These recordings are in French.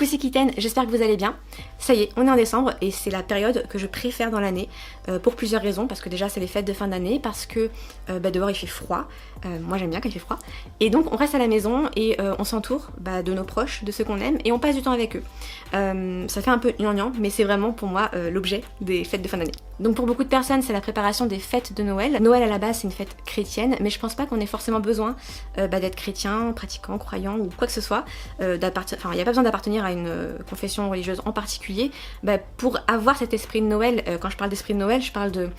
Coucou, c'est Kiten, j'espère que vous allez bien. Ça y est, on est en décembre et c'est la période que je préfère dans l'année pour plusieurs raisons. Parce que déjà c'est les fêtes de fin d'année, parce que dehors il fait froid, moi j'aime bien quand il fait froid. Et donc on reste à la maison et on s'entoure de nos proches, de ceux qu'on aime et on passe du temps avec eux. Ça fait un peu gnangnan, mais c'est vraiment pour moi l'objet des fêtes de fin d'année. Donc pour beaucoup de personnes c'est la préparation des fêtes de Noël. Noël à la base c'est une fête chrétienne, mais je pense pas qu'on ait forcément besoin d'être chrétien, pratiquant, croyant ou quoi que ce soit. Il n'y a pas besoin d'appartenir à une confession religieuse en particulier pour avoir cet esprit de Noël. Quand je parle d'esprit de Noël, je parle de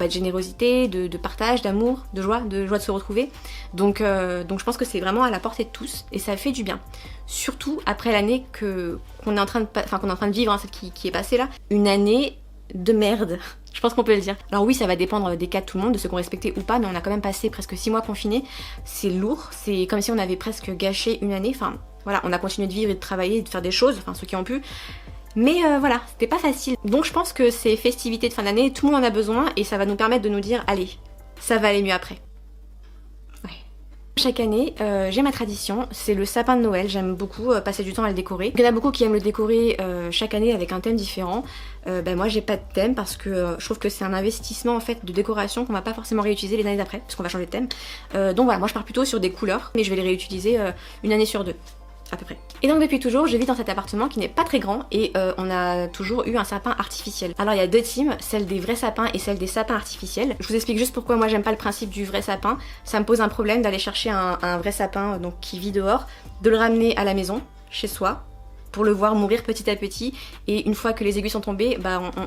générosité, de partage, d'amour, de joie de se retrouver. Donc je pense que c'est vraiment à la portée de tous et ça fait du bien. Surtout après l'année qu'on est en train de vivre, celle qui est passée là. Une année de merde, je pense qu'on peut le dire. Alors oui, ça va dépendre des cas de tout le monde, de ceux qu'on respectait ou pas, mais on a quand même passé presque 6 mois confinés. C'est lourd, c'est comme si on avait presque gâché une année. Enfin voilà, on a continué de vivre et de travailler et de faire des choses, enfin ceux qui ont pu. Mais voilà, c'était pas facile. Donc je pense que ces festivités de fin d'année, tout le monde en a besoin et ça va nous permettre de nous dire, allez, ça va aller mieux après. Chaque année, j'ai ma tradition, c'est le sapin de Noël. J'aime beaucoup passer du temps à le décorer. Il y en a beaucoup qui aiment le décorer chaque année avec un thème différent. Moi j'ai pas de thème parce que je trouve que c'est un investissement en fait de décoration qu'on va pas forcément réutiliser les années d'après parce qu'on va changer de thème. Donc voilà, moi je pars plutôt sur des couleurs, mais je vais les réutiliser une année sur deux. À peu près. Et donc depuis toujours, je vis dans cet appartement qui n'est pas très grand et on a toujours eu un sapin artificiel. Alors il y a deux teams, celle des vrais sapins et celle des sapins artificiels. Je vous explique juste pourquoi moi j'aime pas le principe du vrai sapin. Ça me pose un problème d'aller chercher un vrai sapin donc qui vit dehors, de le ramener à la maison, chez soi, pour le voir mourir petit à petit et une fois que les aiguilles sont tombées,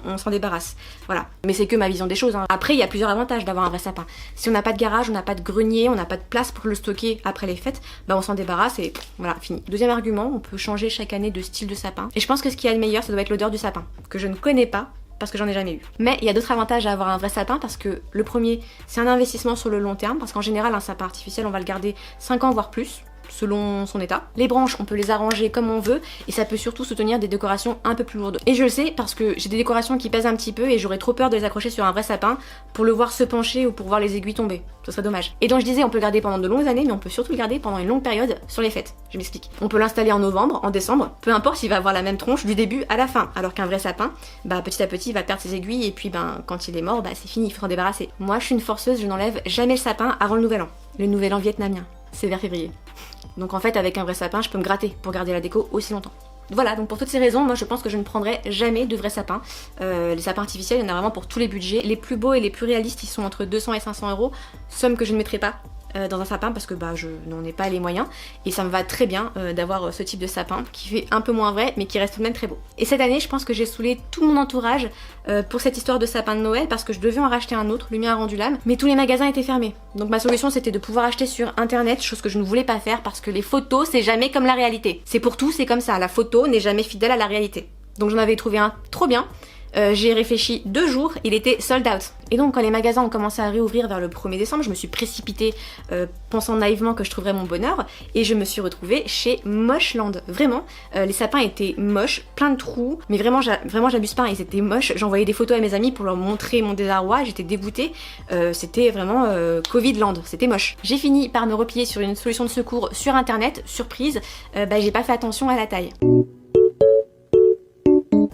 on s'en débarrasse. Voilà. Mais c'est que ma vision des choses. Après, il y a plusieurs avantages d'avoir un vrai sapin. Si on n'a pas de garage, on n'a pas de grenier, on n'a pas de place pour le stocker après les fêtes, on s'en débarrasse et voilà, fini. Deuxième argument, on peut changer chaque année de style de sapin. Et je pense que ce qui est le meilleur, ça doit être l'odeur du sapin, que je ne connais pas parce que j'en ai jamais eu. Mais il y a d'autres avantages à avoir un vrai sapin parce que le premier, c'est un investissement sur le long terme parce qu'en général, un sapin artificiel, on va le garder 5 ans voire plus, selon son état. Les branches, on peut les arranger comme on veut et ça peut surtout soutenir des décorations un peu plus lourdes. Et je le sais parce que j'ai des décorations qui pèsent un petit peu et j'aurais trop peur de les accrocher sur un vrai sapin pour le voir se pencher ou pour voir les aiguilles tomber. Ce serait dommage. Et donc je disais, on peut le garder pendant de longues années, mais on peut surtout le garder pendant une longue période sur les fêtes. Je m'explique. On peut l'installer en novembre, en décembre, peu importe, il va avoir la même tronche du début à la fin. Alors qu'un vrai sapin, petit à petit, il va perdre ses aiguilles et puis quand il est mort, c'est fini, il faut s'en débarrasser. Moi, je suis une forceuse, je n'enlève jamais le sapin avant le nouvel an. Le nouvel an vietnamien, c'est vers février. Donc en fait avec un vrai sapin je peux me gratter pour garder la déco aussi longtemps. Voilà, donc pour toutes ces raisons, moi je pense que je ne prendrai jamais de vrais sapins. Les sapins artificiels, il y en a vraiment pour tous les budgets. Les plus beaux et les plus réalistes, ils sont entre 200 et 500 €, somme que je ne mettrai pas dans un sapin parce que je n'en ai pas les moyens. Et ça me va très bien d'avoir ce type de sapin qui fait un peu moins vrai mais qui reste tout de même très beau. Et cette année, je pense que j'ai saoulé tout mon entourage pour cette histoire de sapin de Noël parce que je devais en racheter un autre, le mien a rendu l'âme, mais tous les magasins étaient fermés. Donc ma solution c'était de pouvoir acheter sur internet, chose que je ne voulais pas faire parce que les photos c'est jamais comme la réalité. C'est pour tout, c'est comme ça, la photo n'est jamais fidèle à la réalité. Donc j'en avais trouvé un trop bien. J'ai réfléchi 2 jours, il était sold out. Et donc quand les magasins ont commencé à réouvrir vers le 1er décembre, je me suis précipitée pensant naïvement que je trouverais mon bonheur et je me suis retrouvée chez Mocheland. Vraiment, les sapins étaient moches, plein de trous, mais vraiment j'abuse pas, ils étaient moches. J'envoyais des photos à mes amis pour leur montrer mon désarroi, j'étais dégoûtée. C'était vraiment Covidland, c'était moche. J'ai fini par me replier sur une solution de secours sur internet, surprise, j'ai pas fait attention à la taille.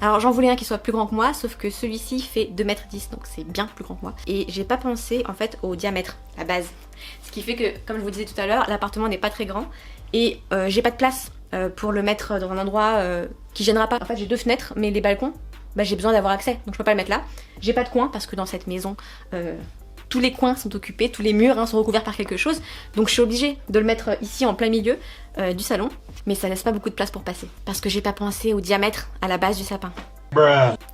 Alors j'en voulais un qui soit plus grand que moi, sauf que celui-ci fait 2,10 m, donc c'est bien plus grand que moi. Et j'ai pas pensé en fait au diamètre, la base. Ce qui fait que, comme je vous disais tout à l'heure, l'appartement n'est pas très grand et j'ai pas de place pour le mettre dans un endroit qui gênera pas. En fait j'ai 2 fenêtres, mais les balcons, j'ai besoin d'avoir accès, donc je peux pas le mettre là. J'ai pas de coin parce que dans cette maison, tous les coins sont occupés, tous les murs sont recouverts par quelque chose, donc je suis obligée de le mettre ici en plein milieu du salon, mais ça laisse pas beaucoup de place pour passer, parce que j'ai pas pensé au diamètre à la base du sapin.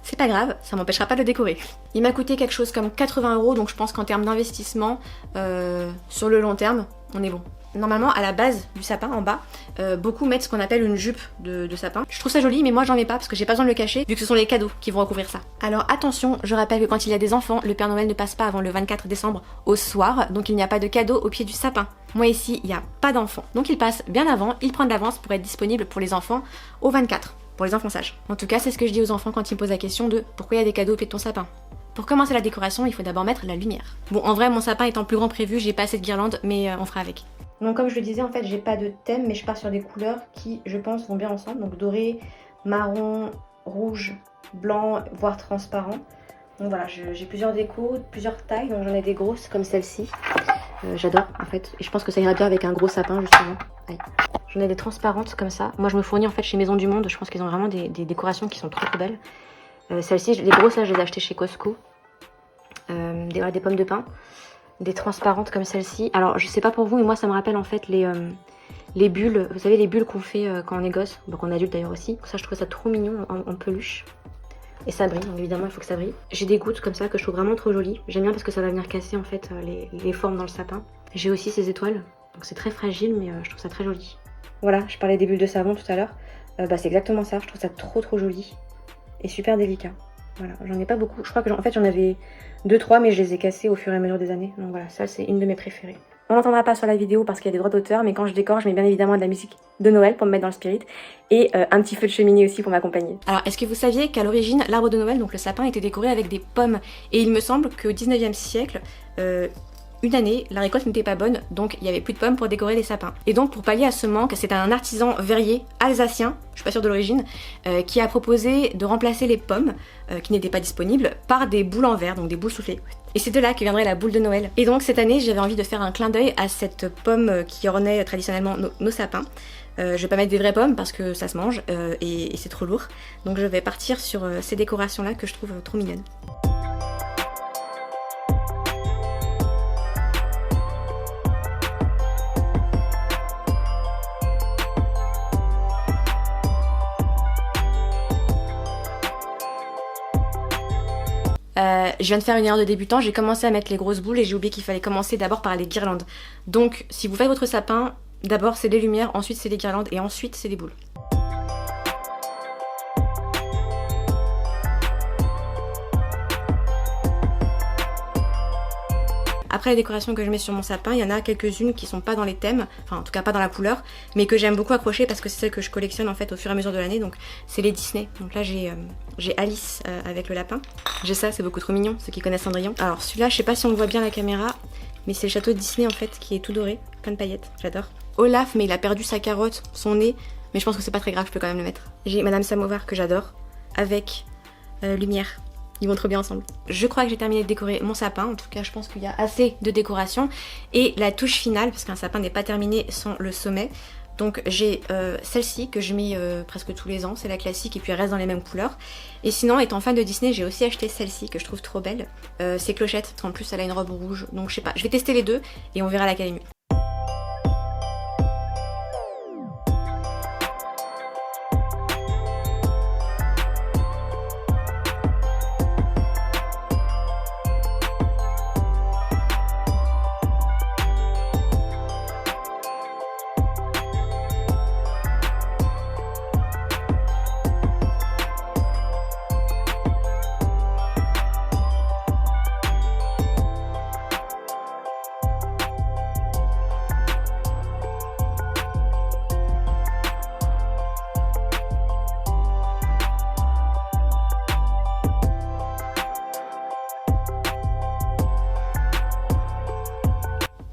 C'est pas grave, ça m'empêchera pas de le décorer. Il m'a coûté quelque chose comme 80 €, donc je pense qu'en termes d'investissement, sur le long terme, on est bon. Normalement, à la base du sapin, en bas, beaucoup mettent ce qu'on appelle une jupe de sapin. Je trouve ça joli, mais moi j'en mets pas parce que j'ai pas besoin de le cacher, vu que ce sont les cadeaux qui vont recouvrir ça. Alors attention, je rappelle que quand il y a des enfants, le Père Noël ne passe pas avant le 24 décembre au soir, donc il n'y a pas de cadeau au pied du sapin. Moi ici, il n'y a pas d'enfants, donc il passe bien avant, il prend de l'avance pour être disponible pour les enfants au 24, pour les enfants sages. En tout cas, c'est ce que je dis aux enfants quand ils me posent la question de pourquoi il y a des cadeaux au pied de ton sapin. Pour commencer la décoration, il faut d'abord mettre la lumière. Bon, en vrai, mon sapin étant plus grand prévu, j'ai pas assez de guirlandes, mais on fera avec. Donc comme je le disais, en fait, j'ai pas de thème, mais je pars sur des couleurs qui, je pense, vont bien ensemble. Donc doré, marron, rouge, blanc, voire transparent. Donc voilà, j'ai plusieurs décos, plusieurs tailles. Donc j'en ai des grosses comme celle-ci. J'adore en fait. Et je pense que ça irait bien avec un gros sapin justement. J'en ai des transparentes comme ça. Moi je me fournis en fait chez Maison du Monde. Je pense qu'ils ont vraiment des décorations qui sont trop trop belles. Celles-ci, les grosses là, je les ai achetées chez Costco. Des pommes de pin. Des transparentes comme celle-ci. Alors je sais pas pour vous, mais moi ça me rappelle en fait les bulles. Vous savez les bulles qu'on fait quand on est gosse, donc on est adulte d'ailleurs aussi. Ça je trouve ça trop mignon en peluche. Et ça brille, donc évidemment il faut que ça brille. J'ai des gouttes comme ça que je trouve vraiment trop jolies. J'aime bien parce que ça va venir casser en fait les formes dans le sapin. J'ai aussi ces étoiles, donc c'est très fragile mais je trouve ça très joli. Voilà, je parlais des bulles de savon tout à l'heure. C'est exactement ça, je trouve ça trop trop joli. Et super délicat. Voilà, j'en ai pas beaucoup. Je crois que en fait j'en avais 2-3 mais je les ai cassés au fur et à mesure des années. Donc voilà, ça c'est une de mes préférées. On n'entendra pas sur la vidéo parce qu'il y a des droits d'auteur, mais quand je décore, je mets bien évidemment de la musique de Noël pour me mettre dans le spirit et un petit feu de cheminée aussi pour m'accompagner. Alors, est-ce que vous saviez qu'à l'origine, l'arbre de Noël, donc le sapin, était décoré avec des pommes? Et il me semble qu'au 19e siècle, une année, la récolte n'était pas bonne, donc il n'y avait plus de pommes pour décorer les sapins. Et donc pour pallier à ce manque, c'est un artisan verrier alsacien, je suis pas sûre de l'origine, qui a proposé de remplacer les pommes, qui n'étaient pas disponibles, par des boules en verre, donc des boules soufflées. Et c'est de là que viendrait la boule de Noël. Et donc cette année, j'avais envie de faire un clin d'œil à cette pomme qui ornait traditionnellement nos sapins. Je vais pas mettre des vraies pommes parce que ça se mange et c'est trop lourd. Donc je vais partir sur ces décorations là que je trouve trop mignonnes. Je viens de faire une erreur de débutant, j'ai commencé à mettre les grosses boules et j'ai oublié qu'il fallait commencer d'abord par les guirlandes. Donc si vous faites votre sapin, d'abord c'est les lumières, ensuite c'est les guirlandes et ensuite c'est les boules. Après les décorations que je mets sur mon sapin, il y en a quelques-unes qui sont pas dans les thèmes, enfin en tout cas pas dans la couleur, mais que j'aime beaucoup accrocher parce que c'est celles que je collectionne en fait au fur et à mesure de l'année, donc c'est les Disney. Donc là j'ai Alice avec le lapin, j'ai ça, c'est beaucoup trop mignon, ceux qui connaissent Cendrillon. Alors celui-là, je sais pas si on le voit bien à la caméra, mais c'est le château de Disney en fait qui est tout doré, plein de paillettes, j'adore. Olaf, mais il a perdu sa carotte, son nez, mais je pense que c'est pas très grave, je peux quand même le mettre. J'ai Madame Samovar que j'adore, avec Lumière. Ils vont trop bien ensemble. Je crois que j'ai terminé de décorer mon sapin. En tout cas, je pense qu'il y a assez de décoration. Et la touche finale, parce qu'un sapin n'est pas terminé sans le sommet. Donc j'ai celle-ci que je mets presque tous les ans. C'est la classique et puis elle reste dans les mêmes couleurs. Et sinon, étant fan de Disney, j'ai aussi acheté celle-ci que je trouve trop belle. C'est Clochette. En plus, elle a une robe rouge. Donc je sais pas. Je vais tester les deux et on verra laquelle est mieux.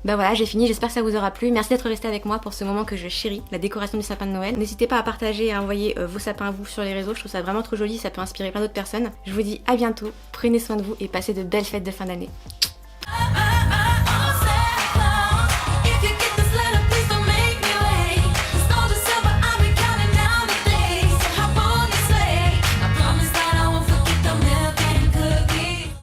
Ben voilà, j'ai fini, j'espère que ça vous aura plu. Merci d'être resté avec moi pour ce moment que je chéris, la décoration du sapin de Noël. N'hésitez pas à partager et à envoyer vos sapins à vous sur les réseaux, je trouve ça vraiment trop joli, ça peut inspirer plein d'autres personnes. Je vous dis à bientôt, prenez soin de vous et passez de belles fêtes de fin d'année.